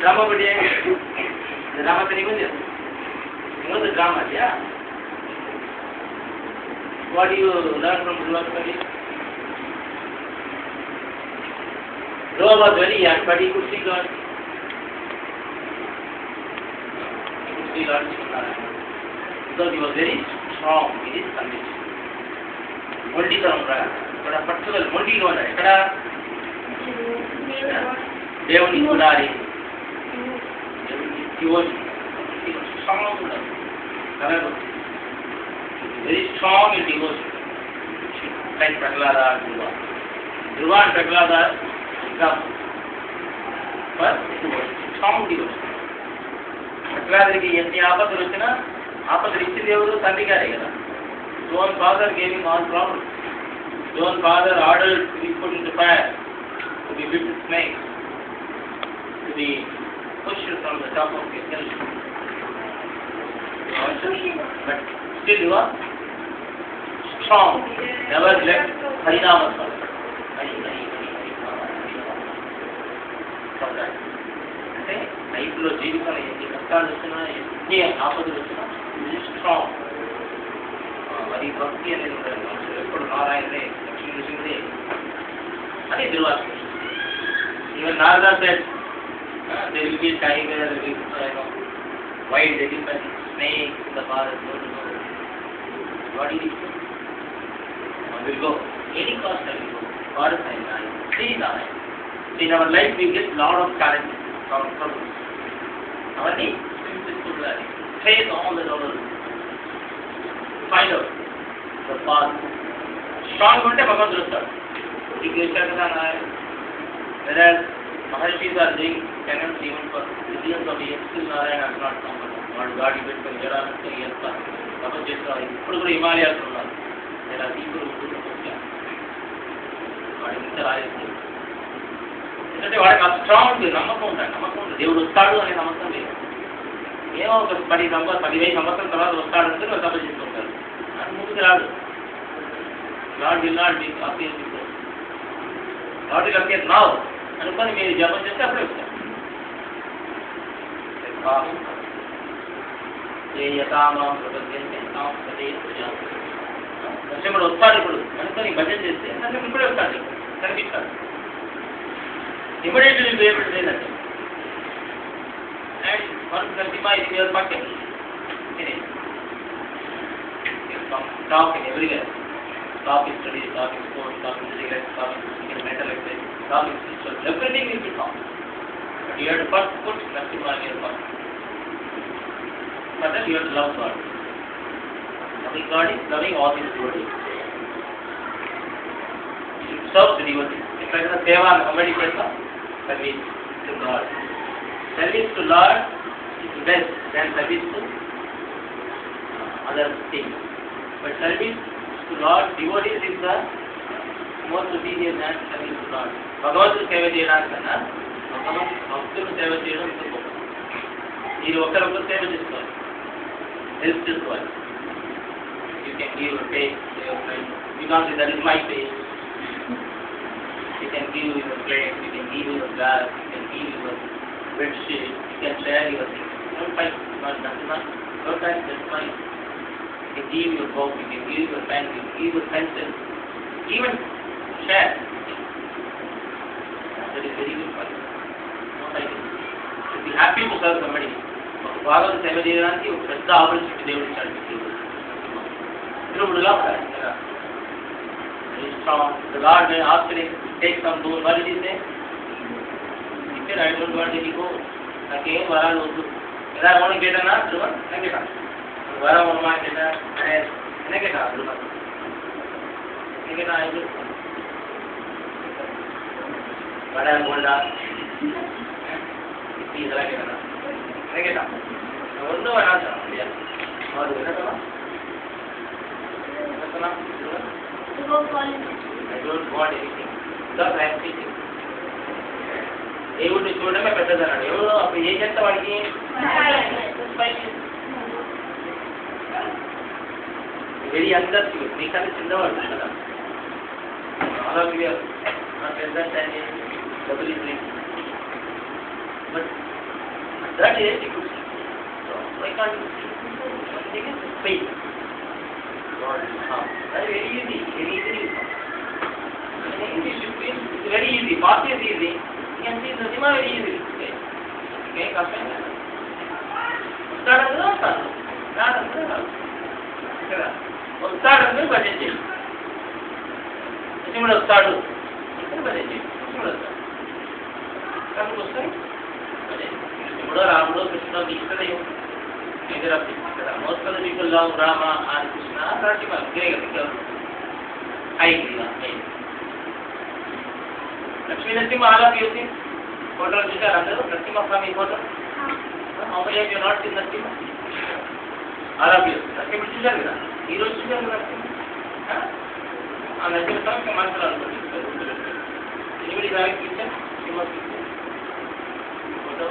drama बढ़िया drama तो नहीं बन जाता you know the drama yeah what do you learn from Dhruva study Dhruva was very young but he could see God because he was very strong in his conviction. Mondi taranga, ikkada particular mondi gona, ikkada Devani Murari, he was strong, very strong in devotion, like Prahlada and Dhruva. Dhruva and Prahlada example, but it was strong devotion. ప్రహ్లాదుడికి ఎన్ని ఆపదలు వచ్చినా ఆపదలు ఇచ్చింది ఎవరు తండ్రి గారే కదా his own father gave him all problems his own father ordered to be put into fire to be whipped with snakes to be pushed from the top of the hill but still he was strong never let Harinama అంటే లైఫ్లో జీవితంలో ఎన్ని కష్టాలు వచ్చినా ఎన్ని ఆపదలు వచ్చినా strong మరి భక్తి అనేది ఉండదు మనుషులు ఎప్పుడు నారాయణే లక్ష్మీ నృసింహే అని Dhruvas even Narada said there will be time where there will be wild elephant snake in the forest what is it one will go any cost I will go forest I will see Narayan in our life we get lot of challenges our problems avani face all the troubles find out the path strong unte bhagavantudu ustadu ee gesharu kana whereas Maharshis are doing penance even for millions of years still Narayana has not come వాడు గాడి పెట్టుకొని జరాలంటే ఎంత తపస్సు చేస్తారు ఇప్పుడు కూడా హిమాలయాలు ఉన్నారు నేను అది ఇప్పుడు వాడు ఇంత రాలేదు ఎందుకంటే వాడికి ఆ స్ట్రాంగ్ నమ్మకం ఉంటుంది దేవుడు వస్తాడు అనే నమ్మకం లేదు ఏమో ఒక 10,000 సంవత్సరం తర్వాత వస్తాడంటే వాళ్ళు తపస్సు చేసుకుంటారు అది ముందుకు రాడు God will not be appear before God will appear now అనుకొని మీరు జపం చేస్తే అప్పుడే వస్తారు నరసింహుడు వస్తాడు ఇప్పుడు అనుకొని భజన చేస్తే నరసింహుడు ఇప్పుడే వస్తాడు కనిపిస్తాడు immediately will be able to say that and once Narasimha is in your pocket finish talk in everywhere talk in studies, talk in sports, talk in cigarettes, talk in mental exercise, talk in spiritual, everything will be talk but you have to first put Narasimha in your pocket but then you have to love God loving God is loving all his devotees you should serve the devotees ఎక్కడైనా సేవ కబడ్డీ చేస్తాం service to Lord. Service to Lord is best than service to other things. But service to Lord, devotees is the more superior than service to Lord. భగవంతుడు సేవ చేయడానికన్నా భక్తులు సేవ చేయడం ఇంకా గొప్ప. మీరు ఒకరొకరు సేవ చేసుకోవాలి, హెల్ప్ చేసుకోవాలి. You can give your faith to your friend because that is my faith. You can give your plate, you can give your glass, you can give your bed sheet, you can share your things. Don't fight, don't fight, just fine. You can give your book, you can give your pen, you can give your pencil, even share. That is very good for you. Don't fight it. You be happy to serve somebody. భగవంతుడు సేవ చేయడానికి ఒక పెద్ద opportunity దేవుడు ఇచ్చాడు. ధ్రువుడుగా ఉండాలి కదా. The Lord may ask him take some boon. What did he say? He said, I don't want any gold. Again, varal odu. Eda avanu ketana, Dhruvan, enaketa. Varam avanu ketana, enaketa, Dhruvan. Enaketa aidu. Vada golda. Iti idala ketana. Enaketa. Onnu vanasa. Ya. Varu enaketa. Enaketa. I don't want anything because I am teaching. దేవుడిని చూడడమే పెద్దదన్నాడు. ఎవరు అప్పుడు ఏం చేస్తా వాడికి very అండర్స్టూ నీకన్నా చిన్నవాడు కదా చాలా పెద్ద డబ్బులు but That is a good thing. So why can't you see? One thing is faith. That is very easy, very easy. In English it's very easy, past is easy. You can see Natima very easy. Okay, custom. Start and go, start. Start and go. Start and go, budget. Similar start. Budget. Similar start. Come to start. Budget. Similar Ramlo, Krishna, Vishnu. Most of the people love Rama and Krishna. Pratima, I agree. Lakshmi Narasimha, all of you see photo of Narasimha Swami photo. How many of you not seen Narasimha? All of you. Narasimha చూశారు కదా ఈ రోజు చూశారు Narasimha. ఆ Narasimha Swami మనసులో అనుకుంటున్నారు. Anybody have a picture? Narasimha picture? Photo?